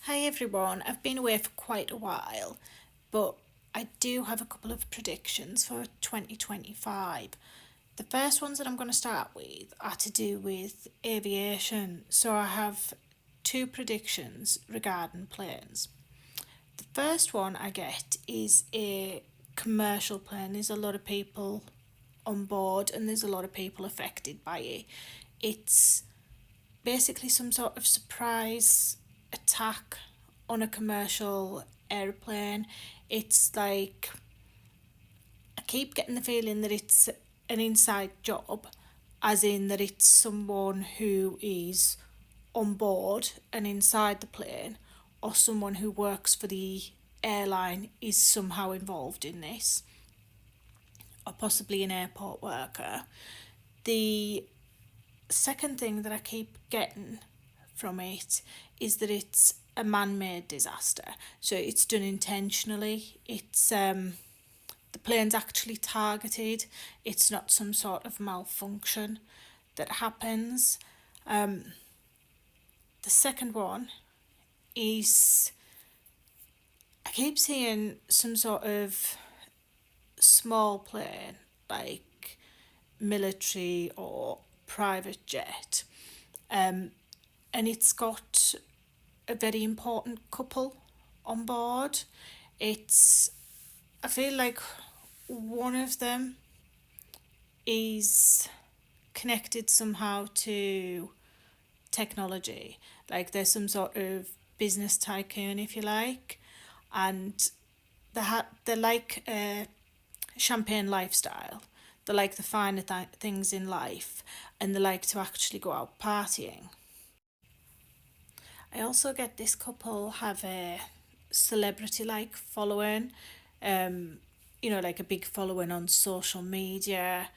Hi everyone, I've been away for quite a while, but I do have a couple of predictions for 2025. The first ones that I'm going to start with are to do with aviation. So I have two predictions regarding planes. The first one I get is a commercial plane. There's a lot of people on board and there's a lot of people affected by it. It's basically some sort of surprise attack on a commercial airplane. It's like I keep getting the feeling that it's an inside job, as in that it's someone who is on board and inside the plane, or someone who works for the airline is somehow involved in this, or possibly an airport worker. The second thing that I keep getting from it is that it's a man-made disaster. So it's done intentionally. It's the plane's actually targeted. It's not some sort of malfunction that happens. The second one is I keep seeing some sort of small plane, like military or private jet, and it's got a very important couple on board. It's I feel like one of them is connected somehow to technology. Like there's some sort of business tycoon, if you like, and they're like a champagne lifestyle. They like the finer things in life, and they like to actually go out partying. I also get this couple have a celebrity like following, um, like a big following on social media,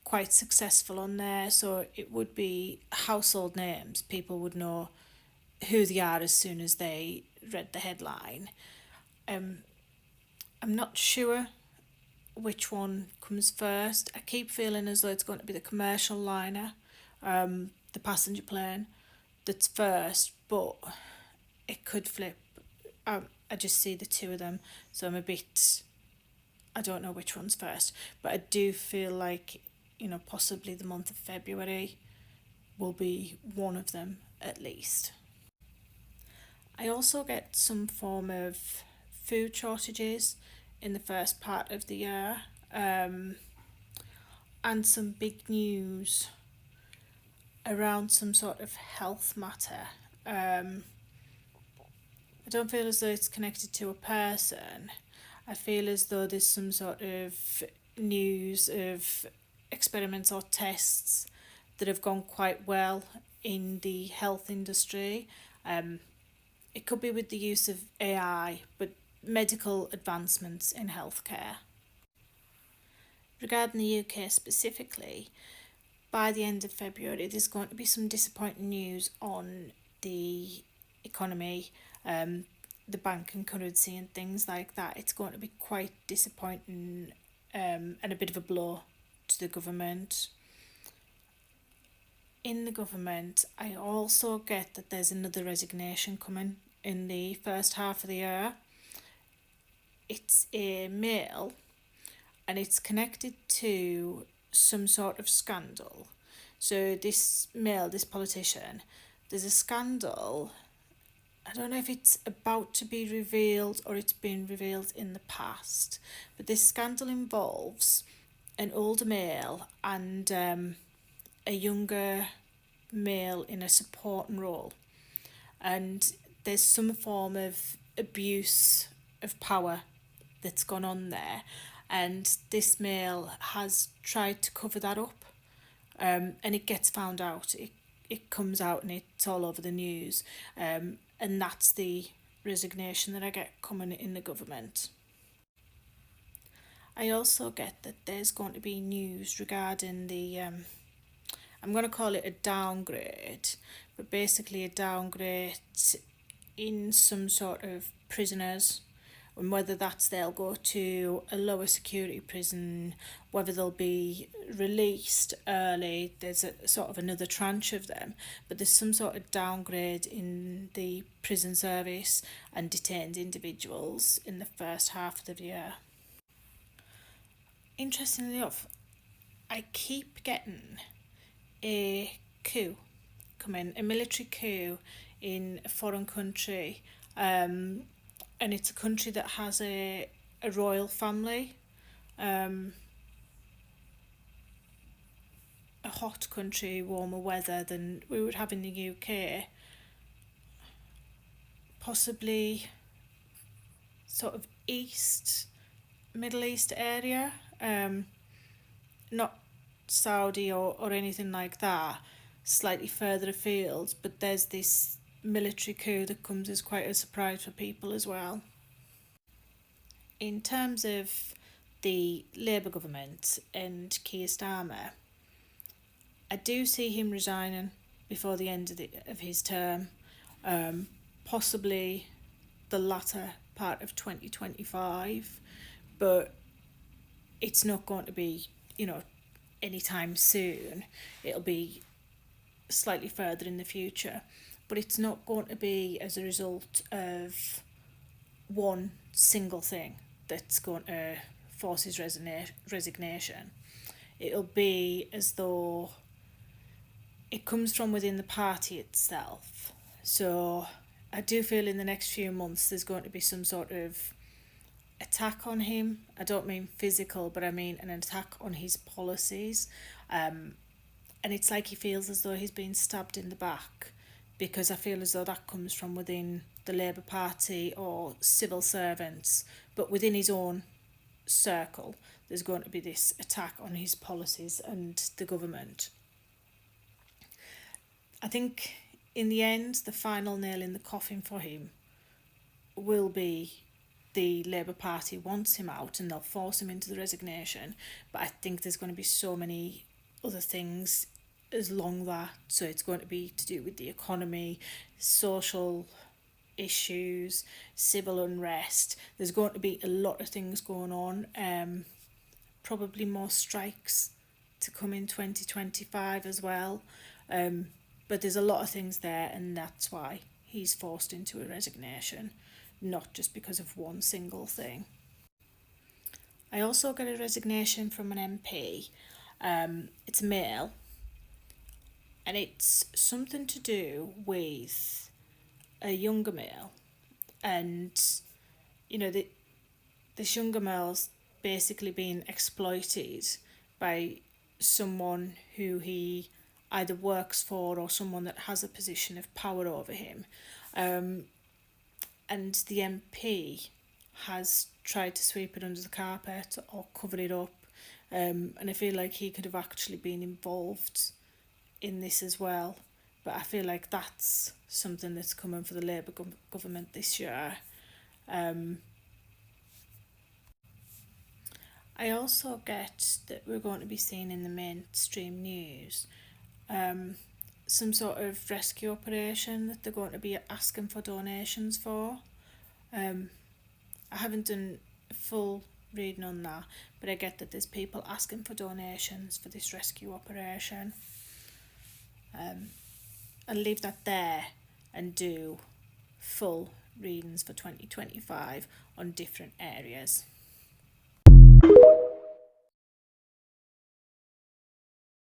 quite successful on there. So it would be household names. People would know who they are as soon as they read the headline. Um, I'm not sure which one comes first. I keep feeling as though it's going to be the commercial liner, the passenger plane, that's first, but it could flip. I just see the two of them, so I'm a bit. I don't know which one's first, but I do feel like possibly the month of February will be one of them at least. I also get some form of food shortages in the first part of the year, um, and some big news around some sort of health matter. I don't feel as though it's connected to a person. I feel as though there's some sort of news of experiments or tests that have gone quite well in the health industry. Um, it could be with the use of AI, but medical advancements in healthcare. Regarding the UK specifically, by the end of February, there's going to be some disappointing news on the economy, um, the bank and currency and things like that. It's going to be quite disappointing, and a bit of a blow to the government. In the government, I also get that there's another resignation coming in the first half of the year. It's a male and it's connected to some sort of scandal. So this male, this politician, there's a scandal. I don't know if it's about to be revealed or it's been revealed in the past, but this scandal involves an older male and a younger male in a supporting role, and there's some form of abuse of power that's gone on there, and this male has tried to cover that up, and it gets found out. It comes out and it's all over the news, and that's the resignation that I get coming in the government. I also get that there's going to be news regarding the I'm going to call it a downgrade, but basically a downgrade in some sort of prisoners, and whether that's they'll go to a lower security prison, whether they'll be released early. There's a sort of another tranche of them, but there's some sort of downgrade in the prison service and detained individuals in the first half of the year. Interestingly enough, I keep getting a coup coming, a military coup in a foreign country, and it's a country that has a royal family, um, a hot country, warmer weather than we would have in the UK, possibly sort of Middle East area, not Saudi or anything like that, slightly further afield, but there's this military coup that comes as quite a surprise for people as well. In terms of the Labour government and Keir Starmer, I do see him resigning before the end of his term, possibly the latter part of 2025, but it's not going to be, anytime soon. It'll be slightly further in the future, but it's not going to be as a result of one single thing that's going to force his resignation. It'll be as though it comes from within the party itself. So I do feel in the next few months there's going to be some sort of attack on him. I don't mean physical, but I mean an attack on his policies. And it's like he feels as though he's been stabbed in the back, because I feel as though that comes from within the Labour Party or civil servants, but within his own circle there's going to be this attack on his policies and the government. I think in the end the final nail in the coffin for him will be the Labour Party wants him out and they'll force him into the resignation, but I think there's going to be so many other things as long that, so it's going to be to do with the economy, social issues, civil unrest. There's going to be a lot of things going on, probably more strikes to come in 2025 as well, but there's a lot of things there, and that's why he's forced into a resignation, not just because of one single thing. I also got a resignation from an MP. It's a male, and it's something to do with a younger male, and this younger male's basically being exploited by someone who he either works for or someone that has a position of power over him, and the MP has tried to sweep it under the carpet or cover it up, and I feel like he could have actually been involved in this as well, but I feel like that's something that's coming for the Labour government this year. I also get that we're going to be seeing in the mainstream news some sort of rescue operation that they're going to be asking for donations for. I haven't done a full reading on that, but I get that there's people asking for donations for this rescue operation. I'll leave that there and do full readings for 2025 on different areas.